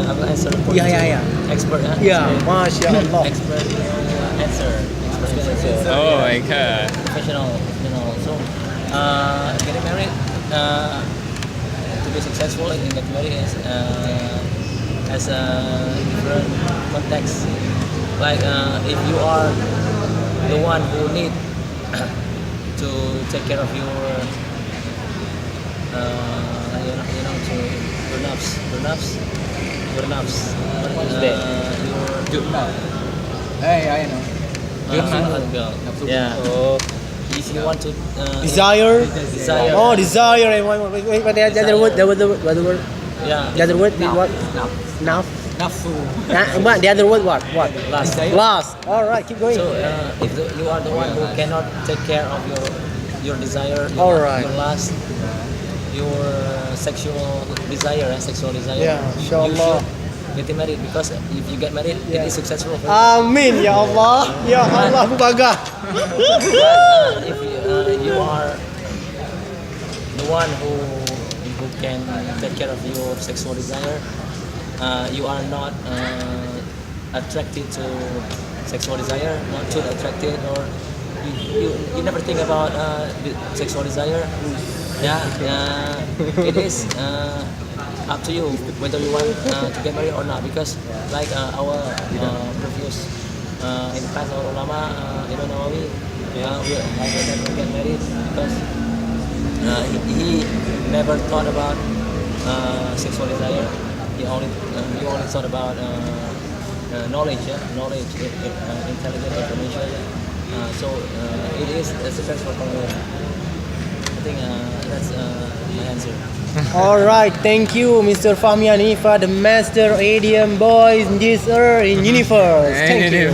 I will answer. Yeah. Expert. Yeah, Masya Allah. Expert answer. Expert answer. Oh my god. Professional. So, getting married to be successful in getting married is as a different context. Like if you are the one who need to take care of your to bernaps. I know. Girl. Yeah. If you want to Desire. Oh, desire. Wait, what the other word? The word? Yeah. The other word is what? Now. Nafsu. What? The other word what? What? Last. Last. All right, keep going. So if you are the one who cannot take care of your desire, All right. your lust, your sexual desire, Yeah, inshallah. you should get married, because if you get married, it is successful for you. Amin ya Allah. Ya Allah, aku bangga. But if you are the one who can take care of your sexual desire, you are not attracted to sexual desire, not too attracted, or you never think about the sexual desire. It is up to you whether you want to get married or not, because like our previous in the past, our ulama Ibn Nawawi, we get married because he never thought about sexual desire. He only thought about knowledge, intelligent information. So it is successful for me. I think that's my answer. All right, thank you, Mr. Fahmi Hanifa, the master idiom boys in this earth in universe. Thank you.